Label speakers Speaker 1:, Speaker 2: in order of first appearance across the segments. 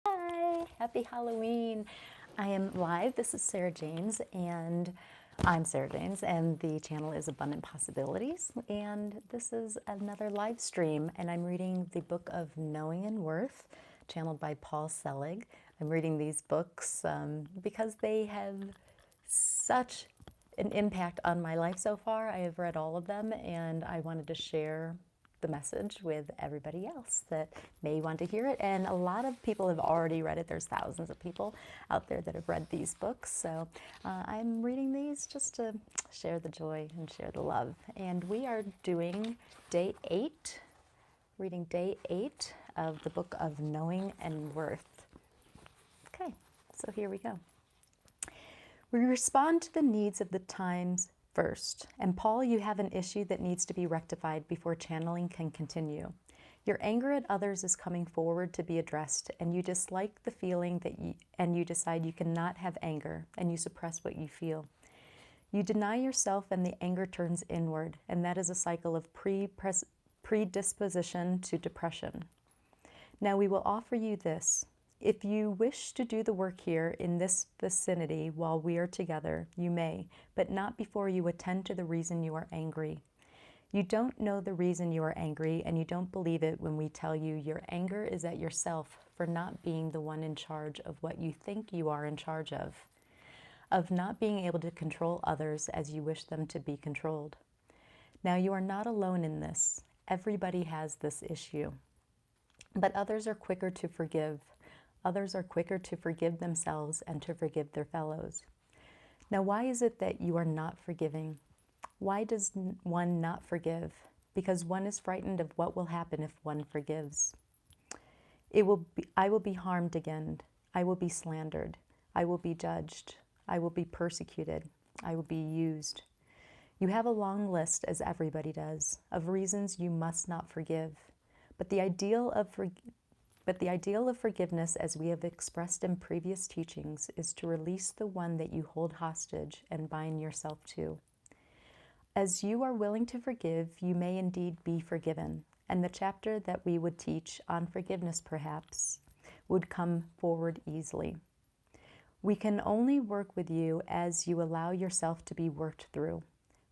Speaker 1: Hi, happy Halloween. I am live. This is Sarah James, and I'm Sarah James, and the channel is Abundant Possibilities. And this is another live stream, and I'm reading the book of Knowing and Worth, channeled by Paul Selig. I'm reading these books because they have such an impact on my life so far. I have read all of them, and I wanted to share the message with everybody else that may want to hear it. And a lot of people have already read it. There's thousands of people out there that have read these books. So I'm reading these just to share the joy and share the love. And we are doing day 8, reading day 8 of the book of Knowing and Worth. Okay, so here we go. We respond to the needs of the times first. And Paul, you have an issue that needs to be rectified before channeling can continue. Your anger at others is coming forward to be addressed, and you dislike the feeling and you decide you cannot have anger, and you suppress what you feel. You deny yourself, and the anger turns inward, and that is a cycle of predisposition to depression. Now we will offer you this. If you wish to do the work here in this vicinity while we are together, you may, but not before you attend to the reason you are angry. You don't know the reason you are angry, and you don't believe it when we tell you your anger is at yourself for not being the one in charge of what you think you are in charge of not being able to control others as you wish them to be controlled. Now you are not alone in this. Everybody has this issue. But others are quicker to forgive. Others are quicker to forgive themselves and to forgive their fellows. Now, why is it that you are not forgiving? Why does one not forgive? Because one is frightened of what will happen if one forgives. I will be harmed again. I will be slandered. I will be judged. I will be persecuted. I will be used. You have a long list, as everybody does, of reasons you must not forgive. But the ideal of forgiveness, as we have expressed in previous teachings, is to release the one that you hold hostage and bind yourself to. As you are willing to forgive, you may indeed be forgiven, and the chapter that we would teach on forgiveness, perhaps, would come forward easily. We can only work with you as you allow yourself to be worked through.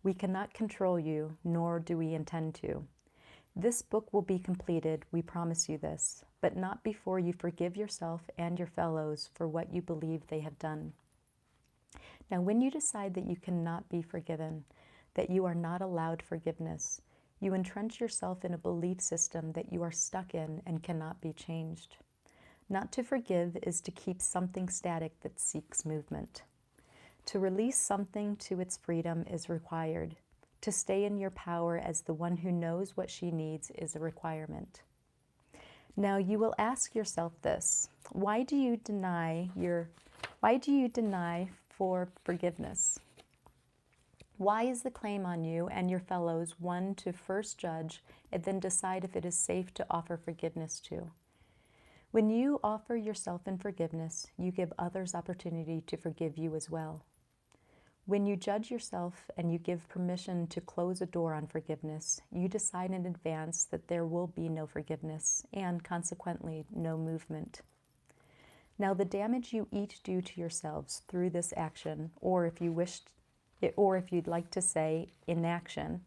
Speaker 1: We cannot control you, nor do we intend to. This book will be completed, we promise you this, but not before you forgive yourself and your fellows for what you believe they have done. Now, when you decide that you cannot be forgiven, that you are not allowed forgiveness, you entrench yourself in a belief system that you are stuck in and cannot be changed. Not to forgive is to keep something static that seeks movement. To release something to its freedom is required. To stay in your power as the one who knows what she needs is a requirement. Now you will ask yourself this: why do you deny for forgiveness? Why is the claim on you and your fellows one to first judge and then decide if it is safe to offer forgiveness to? When you offer yourself in forgiveness, you give others opportunity to forgive you as well. When you judge yourself and you give permission to close a door on forgiveness, you decide in advance that there will be no forgiveness and, consequently, no movement. Now, the damage you each do to yourselves through this action, or if you'd like to say inaction,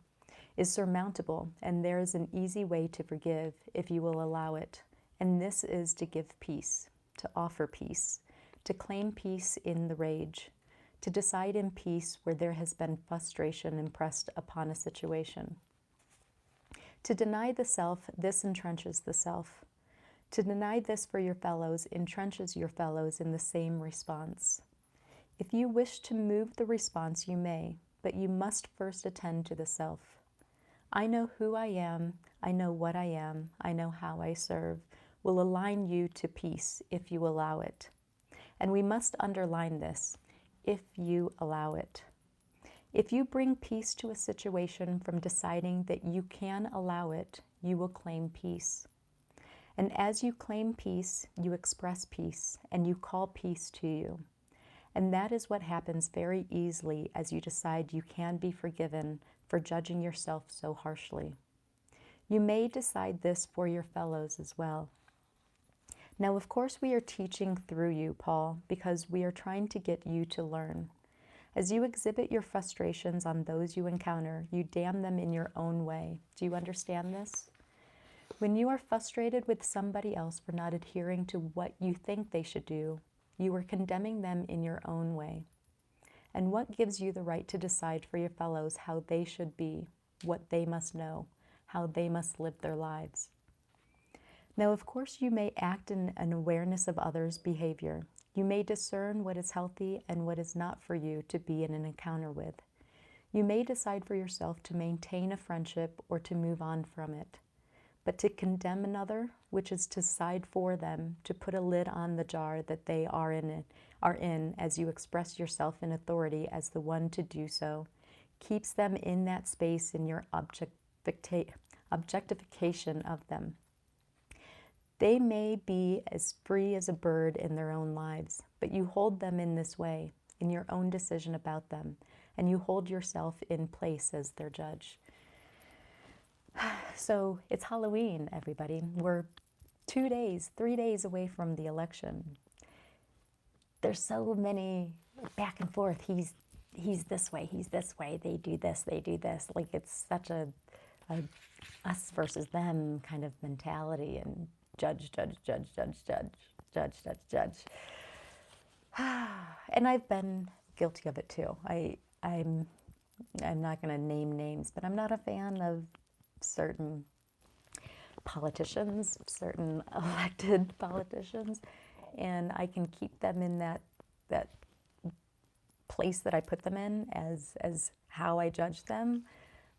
Speaker 1: is surmountable, and there is an easy way to forgive if you will allow it. And this is to give peace, to offer peace, to claim peace in the rage, to decide in peace where there has been frustration impressed upon a situation. To deny the self, this entrenches the self. To deny this for your fellows entrenches your fellows in the same response. If you wish to move the response, you may, but you must first attend to the self. I know who I am, I know what I am, I know how I serve, will align you to peace if you allow it. And we must underline this: if you allow it. If you bring peace to a situation from deciding that you can allow it, you will claim peace. And as you claim peace, you express peace, and you call peace to you. And that is what happens very easily as you decide you can be forgiven for judging yourself so harshly. You may decide this for your fellows as well. Now, of course, we are teaching through you, Paul, because we are trying to get you to learn. As you exhibit your frustrations on those you encounter, you damn them in your own way. Do you understand this? When you are frustrated with somebody else for not adhering to what you think they should do, you are condemning them in your own way. And what gives you the right to decide for your fellows how they should be, what they must know, how they must live their lives? Now, of course, you may act in an awareness of others' behavior. You may discern what is healthy and what is not for you to be in an encounter with. You may decide for yourself to maintain a friendship or to move on from it. But to condemn another, which is to decide for them, to put a lid on the jar that they are in as you express yourself in authority as the one to do so, keeps them in that space in your objectification of them. They may be as free as a bird in their own lives, but you hold them in this way, in your own decision about them, and you hold yourself in place as their judge. So it's Halloween, everybody. We're 3 days away from the election. There's so many back and forth. He's this way, they do this. Like it's such a us versus them kind of mentality, and judge. And I've been guilty of it too. I'm not going to name names, but I'm not a fan of certain politicians, certain elected politicians, and I can keep them in that place that I put them in as how I judge them,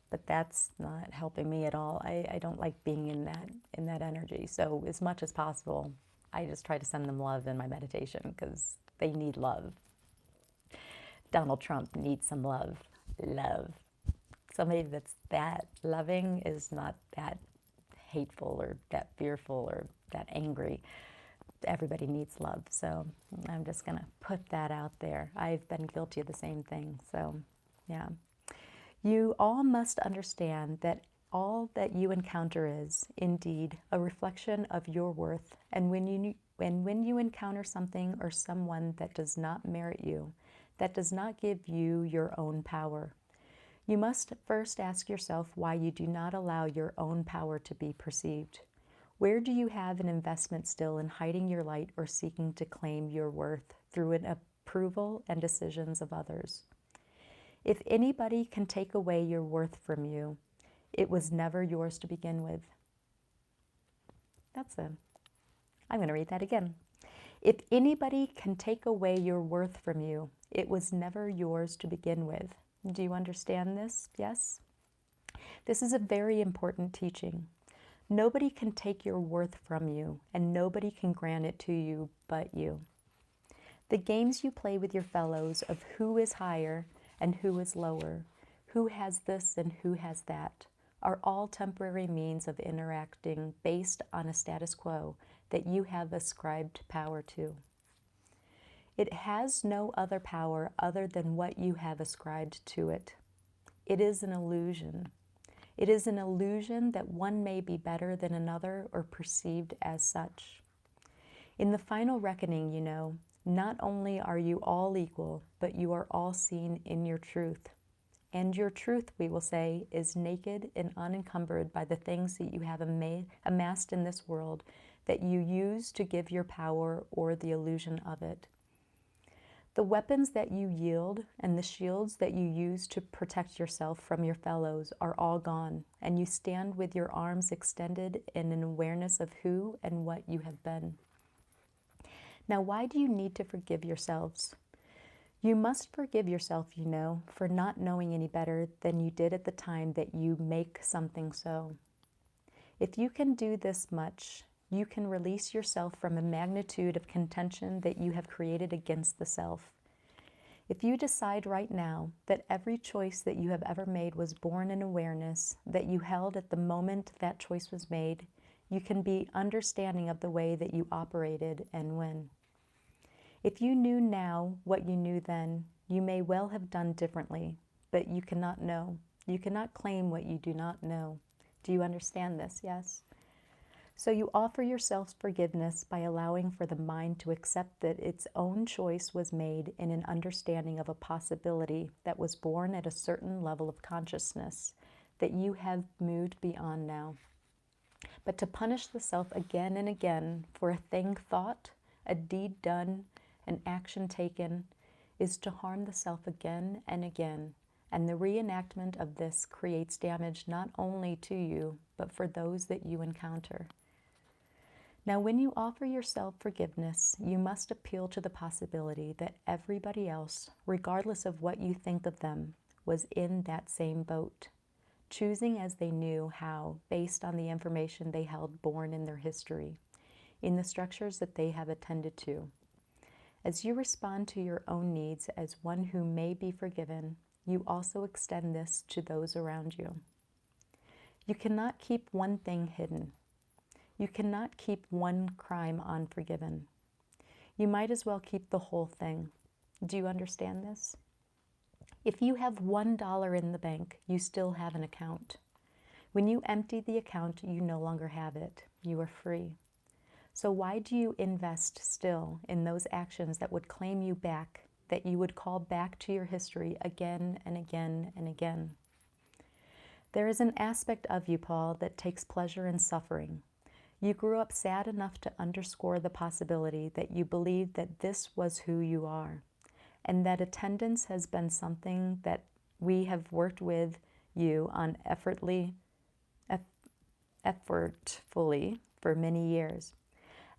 Speaker 1: but that's not helping me at all. I don't like being in that energy. So as much as possible, I just try to send them love in my meditation because they need love. Donald Trump needs some love. Somebody that's that loving is not that hateful or that fearful or that angry. Everybody needs love. So I'm just going to put that out there. I've been guilty of the same thing. So, yeah. You all must understand that all that you encounter is, indeed, a reflection of your worth. And when you encounter something or someone that does not merit you, that does not give you your own power, you must first ask yourself why you do not allow your own power to be perceived. Where do you have an investment still in hiding your light or seeking to claim your worth through an approval and decisions of others? If anybody can take away your worth from you, it was never yours to begin with. I'm going to read that again. If anybody can take away your worth from you, it was never yours to begin with. Do you understand this? Yes? This is a very important teaching. Nobody can take your worth from you, and nobody can grant it to you but you. The games you play with your fellows of who is higher and who is lower, who has this and who has that, are all temporary means of interacting based on a status quo that you have ascribed power to. It has no other power other than what you have ascribed to it. It is an illusion. It is an illusion that one may be better than another or perceived as such. In the final reckoning, you know, not only are you all equal, but you are all seen in your truth. And your truth, we will say, is naked and unencumbered by the things that you have amassed in this world that you use to give your power or the illusion of it. The weapons that you yield and the shields that you use to protect yourself from your fellows are all gone, and you stand with your arms extended in an awareness of who and what you have been. Now, why do you need to forgive yourselves? You must forgive yourself, you know, for not knowing any better than you did at the time that you make something so. If you can do this much, you can release yourself from a magnitude of contention that you have created against the self. If you decide right now that every choice that you have ever made was born in awareness that you held at the moment that choice was made, you can be understanding of the way that you operated and when. If you knew now what you knew then, you may well have done differently, but you cannot know. You cannot claim what you do not know. Do you understand this? Yes? So you offer yourself forgiveness by allowing for the mind to accept that its own choice was made in an understanding of a possibility that was born at a certain level of consciousness that you have moved beyond now. But to punish the self again and again for a thing thought, a deed done, an action taken, is to harm the self again and again, and the reenactment of this creates damage not only to you, but for those that you encounter. Now, when you offer yourself forgiveness, you must appeal to the possibility that everybody else, regardless of what you think of them, was in that same boat, choosing as they knew how, based on the information they held born in their history, in the structures that they have attended to. As you respond to your own needs as one who may be forgiven, you also extend this to those around you. You cannot keep one thing hidden. You cannot keep one crime unforgiven. You might as well keep the whole thing. Do you understand this? If you have $1 in the bank, you still have an account. When you empty the account, you no longer have it. You are free. So why do you invest still in those actions that would claim you back, that you would call back to your history again and again and again? There is an aspect of you, Paul, that takes pleasure in suffering. You grew up sad enough to underscore the possibility that you believed that this was who you are, and that attendance has been something that we have worked with you on effortfully for many years.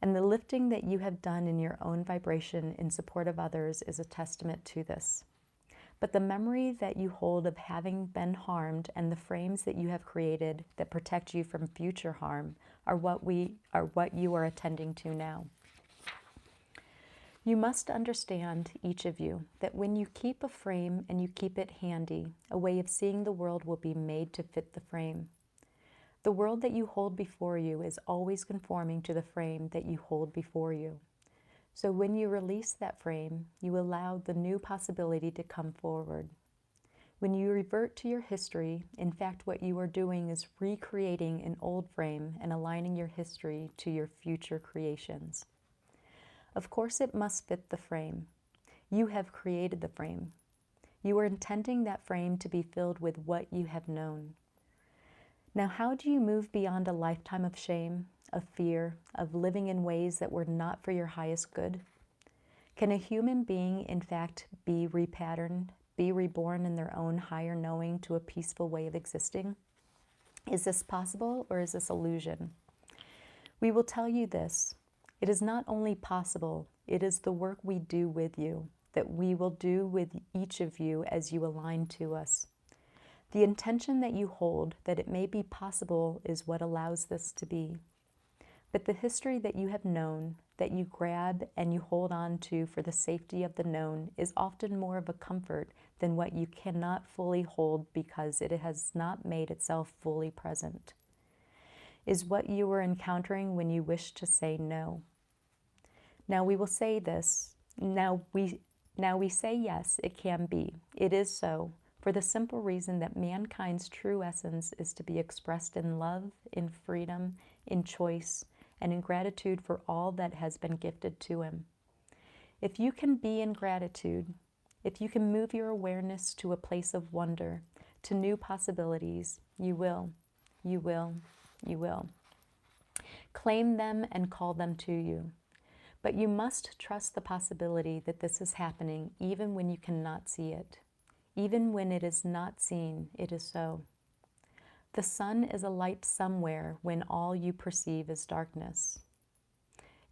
Speaker 1: And the lifting that you have done in your own vibration in support of others is a testament to this. But the memory that you hold of having been harmed and the frames that you have created that protect you from future harm are what you are attending to now. You must understand, each of you, that when you keep a frame and you keep it handy, a way of seeing the world will be made to fit the frame. The world that you hold before you is always conforming to the frame that you hold before you. So when you release that frame, you allow the new possibility to come forward. When you revert to your history, in fact, what you are doing is recreating an old frame and aligning your history to your future creations. Of course, it must fit the frame. You have created the frame. You are intending that frame to be filled with what you have known. Now, how do you move beyond a lifetime of shame, of fear, of living in ways that were not for your highest good? Can a human being, in fact, be repatterned, be reborn in their own higher knowing to a peaceful way of existing? Is this possible, or is this illusion? We will tell you this. It is not only possible, it is the work we do with you, that we will do with each of you as you align to us. The intention that you hold that it may be possible is what allows this to be. But the history that you have known, that you grab and you hold on to for the safety of the known, is often more of a comfort than what you cannot fully hold because it has not made itself fully present. Is what you were encountering when you wish to say no. Now we will say this. Now we say yes, it can be. It is so. For the simple reason that mankind's true essence is to be expressed in love, in freedom, in choice, and in gratitude for all that has been gifted to him. If you can be in gratitude, if you can move your awareness to a place of wonder, to new possibilities, you will. Claim them and call them to you. But you must trust the possibility that this is happening even when you cannot see it. Even when it is not seen, it is so. The sun is a light somewhere when all you perceive is darkness.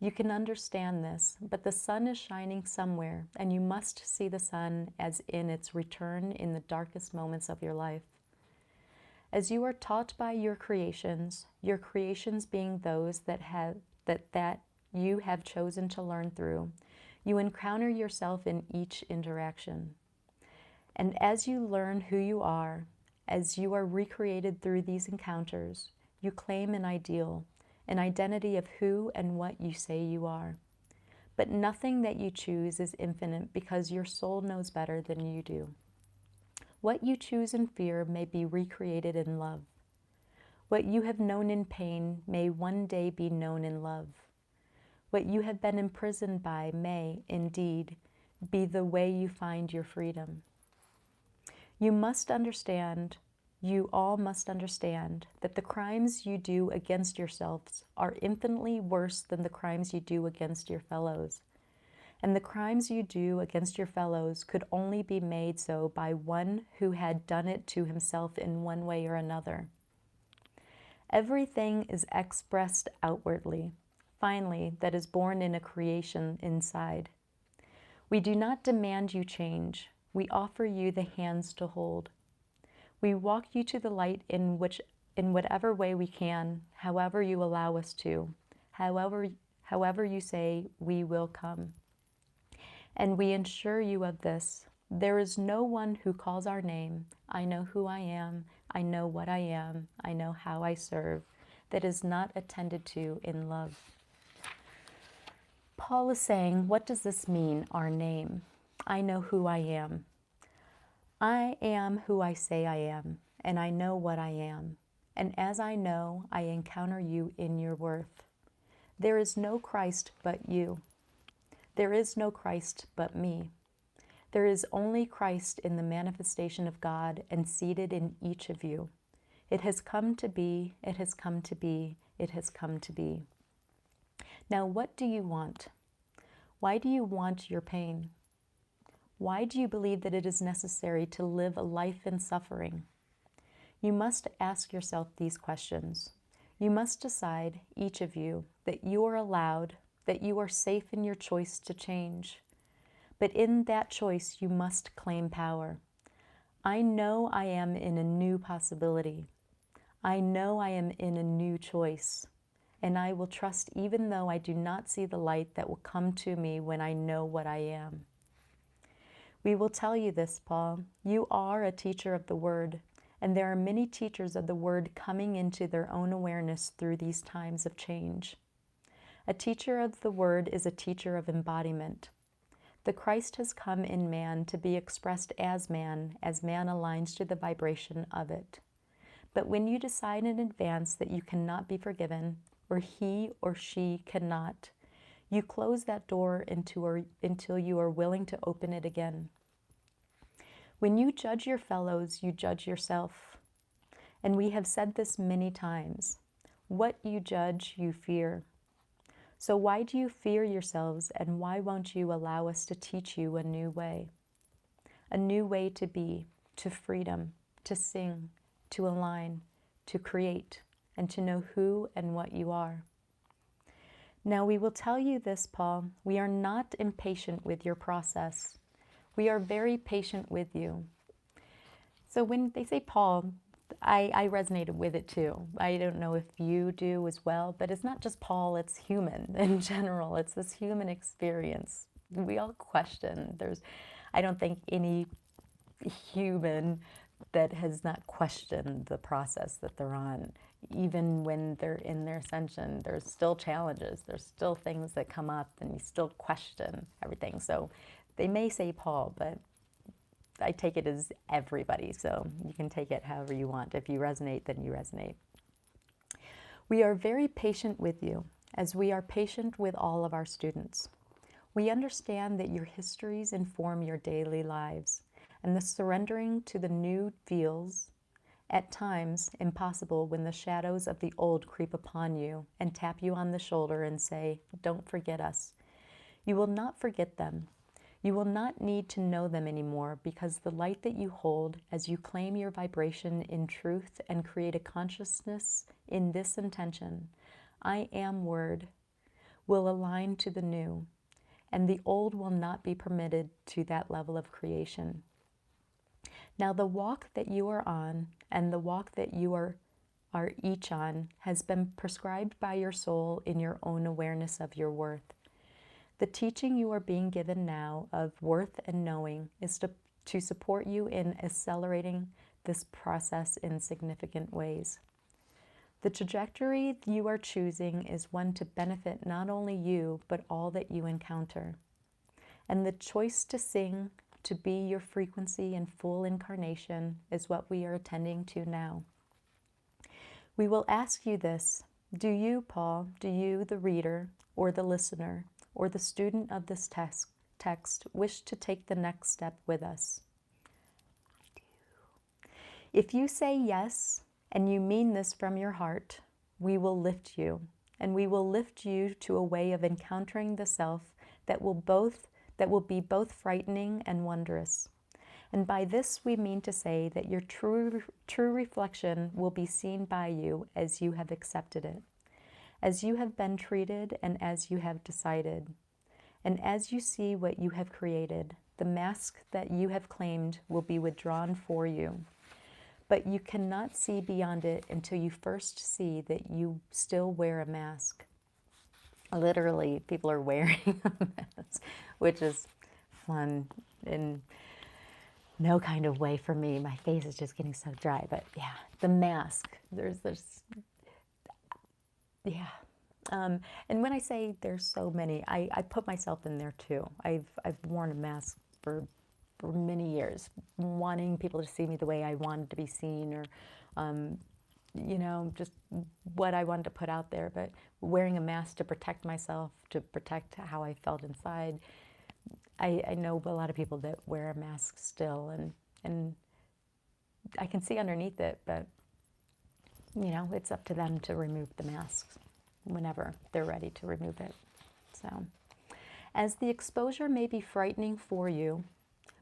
Speaker 1: You can understand this, but the sun is shining somewhere, and you must see the sun as in its return in the darkest moments of your life. As you are taught by your creations being those that you have chosen to learn through, you encounter yourself in each interaction. And as you learn who you are, as you are recreated through these encounters, you claim an ideal, an identity of who and what you say you are. But nothing that you choose is infinite because your soul knows better than you do. What you choose in fear may be recreated in love. What you have known in pain may one day be known in love. What you have been imprisoned by may, indeed, be the way you find your freedom. You all must understand, that the crimes you do against yourselves are infinitely worse than the crimes you do against your fellows. And the crimes you do against your fellows could only be made so by one who had done it to himself in one way or another. Everything is expressed outwardly, finally, that is born in a creation inside. We do not demand you change. We offer you the hands to hold. We walk you to the light in whatever way we can, however you allow us to, however you say we will come. And we assure you of this. There is no one who calls our name, I know who I am, I know what I am, I know how I serve, that is not attended to in love. Paul is saying, what does this mean, our name? I know who I am. I am who I say I am, and I know what I am. And as I know, I encounter you in your worth. There is no Christ but you. There is no Christ but me. There is only Christ in the manifestation of God and seated in each of you. It has come to be, it has come to be, it has come to be. Now, what do you want? Why do you want your pain? Why do you believe that it is necessary to live a life in suffering? You must ask yourself these questions. You must decide, each of you, that you are allowed, that you are safe in your choice to change. But in that choice, you must claim power. I know I am in a new possibility. I know I am in a new choice. And I will trust even though I do not see the light that will come to me when I know what I am. We will tell you this, Paul. You are a teacher of the Word, and there are many teachers of the Word coming into their own awareness through these times of change. A teacher of the Word is a teacher of embodiment. The Christ has come in man to be expressed as man aligns to the vibration of it. But when you decide in advance that you cannot be forgiven, or he or she cannot, you close that door until you are willing to open it again. When you judge your fellows, you judge yourself. And we have said this many times. What you judge, you fear. So why do you fear yourselves, and why won't you allow us to teach you a new way? A new way to be, to freedom, to sing, to align, to create, and to know who and what you are. Now we will tell you this, Paul, we are not impatient with your process. We are very patient with you. So when they say Paul, I resonated with it too. I don't know if you do as well, but it's not just Paul, it's human in general. It's this human experience. We all question. I don't think any human that has not questioned the process that they're on. Even when they're in their ascension, there's still challenges. There's still things that come up and you still question everything. So they may say Paul, but I take it as everybody. So you can take it however you want. If you resonate, then you resonate. We are very patient with you, as we are patient with all of our students. We understand that your histories inform your daily lives, and the surrendering to the new feels, at times, impossible when the shadows of the old creep upon you and tap you on the shoulder and say, "Don't forget us." You will not forget them. You will not need to know them anymore, because the light that you hold as you claim your vibration in truth and create a consciousness in this intention, I am word, will align to the new, and the old will not be permitted to that level of creation. Now the walk that you are on and the walk that you are each on has been prescribed by your soul in your own awareness of your worth. The teaching you are being given now of worth and knowing is to support you in accelerating this process in significant ways. The trajectory you are choosing is one to benefit not only you, but all that you encounter. And the choice to sing, to be your frequency in full incarnation, is what we are attending to now. We will ask you this. Do you, Paul, do you, the reader, or the listener, or the student of this text, wish to take the next step with us? I do. If you say yes, and you mean this from your heart, we will lift you, and we will lift you to a way of encountering the self that will be both frightening and wondrous. And by this we mean to say that your true reflection will be seen by you as you have accepted it, as you have been treated, and as you have decided. And as you see what you have created, the mask that you have claimed will be withdrawn for you. But you cannot see beyond it until you first see that you still wear a mask. Literally, people are wearing a mask, which is fun in no kind of way for me. My face is just getting so dry, but yeah, the mask, there's yeah. And when I say there's so many, I put myself in there too. I've worn a mask for many years, wanting people to see me the way I wanted to be seen, or you know, just what I wanted to put out there, but wearing a mask to protect myself, to protect how I felt inside. I know a lot of people that wear a mask still, and I can see underneath it, but you know, it's up to them to remove the masks whenever they're ready to remove it. So, as the exposure may be frightening for you,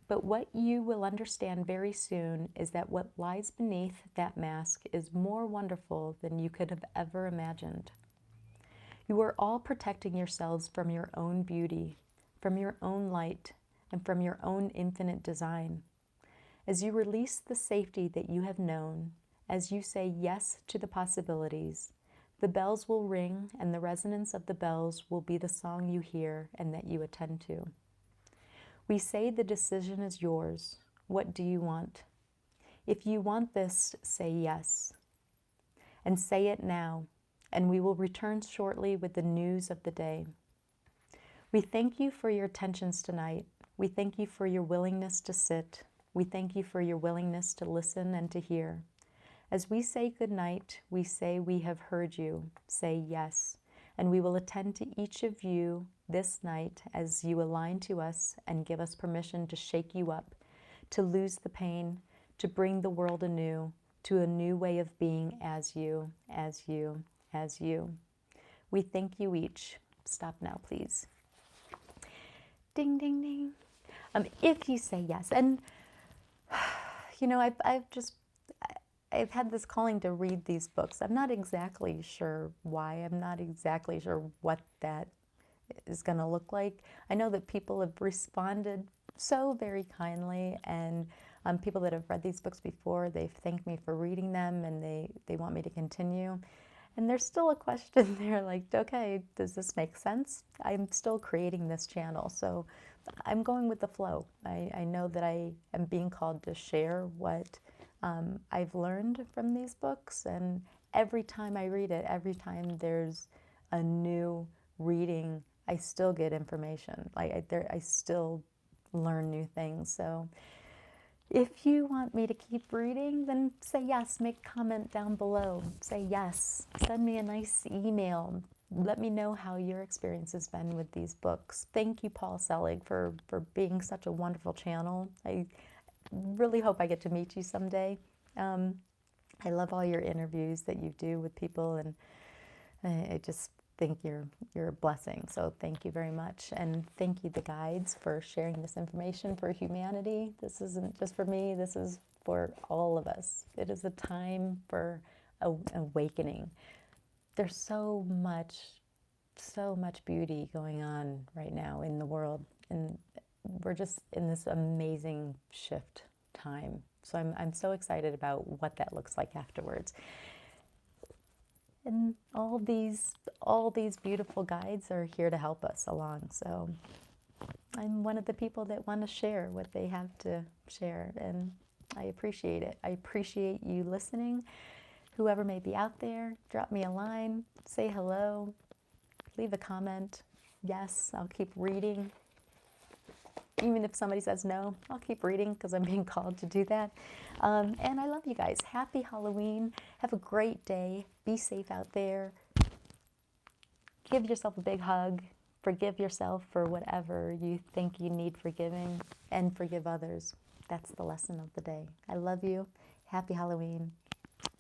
Speaker 1: but what you will understand very soon is that what lies beneath that mask is more wonderful than you could have ever imagined. You are all protecting yourselves from your own beauty, from your own light, and from your own infinite design. As you release the safety that you have known, as you say yes to the possibilities, the bells will ring, and the resonance of the bells will be the song you hear and that you attend to. We say the decision is yours. What do you want? If you want this, say yes. And say it now, and we will return shortly with the news of the day. We thank you for your attentions tonight. We thank you for your willingness to sit. We thank you for your willingness to listen and to hear. As we say good night, we say we have heard you. Say yes. And we will attend to each of you this night as you align to us and give us permission to shake you up, to lose the pain, to bring the world anew, to a new way of being as you, as you, as you. We thank you each. Stop now, please. Ding, ding, ding. If you say yes, and you know, I've had this calling to read these books. I'm not exactly sure why. I'm not exactly sure what that is going to look like. I know that people have responded so very kindly, and people that have read these books before, they've thanked me for reading them, and they want me to continue. And there's still a question there, like, okay, does this make sense? I'm still creating this channel, so I'm going with the flow. I know that I am being called to share what I've learned from these books, and every time I read it, every time there's a new reading, I still get information. I still learn new things. So if you want me to keep reading, then say yes. Make a comment down below. Say yes. Send me a nice email. Let me know how your experience has been with these books. Thank you, Paul Selig, for being such a wonderful channel. I really hope I get to meet you someday. I love all your interviews that you do with people, and I just think you're a blessing. So thank you very much, and thank you, the guides, for sharing this information for humanity. This isn't just for me. This is for all of us. It is a time for awakening. There's so much beauty going on right now in the world, and we're just in this amazing shift time. So I'm so excited about what that looks like afterwards. And all these beautiful guides are here to help us along. So I'm one of the people that want to share what they have to share, and I appreciate it. I appreciate you listening. Whoever may be out there, drop me a line, say hello, leave a comment. Yes, I'll keep reading. Even if somebody says no, I'll keep reading because I'm being called to do that. And I love you guys. Happy Halloween. Have a great day. Be safe out there. Give yourself a big hug. Forgive yourself for whatever you think you need forgiving, and forgive others. That's the lesson of the day. I love you. Happy Halloween.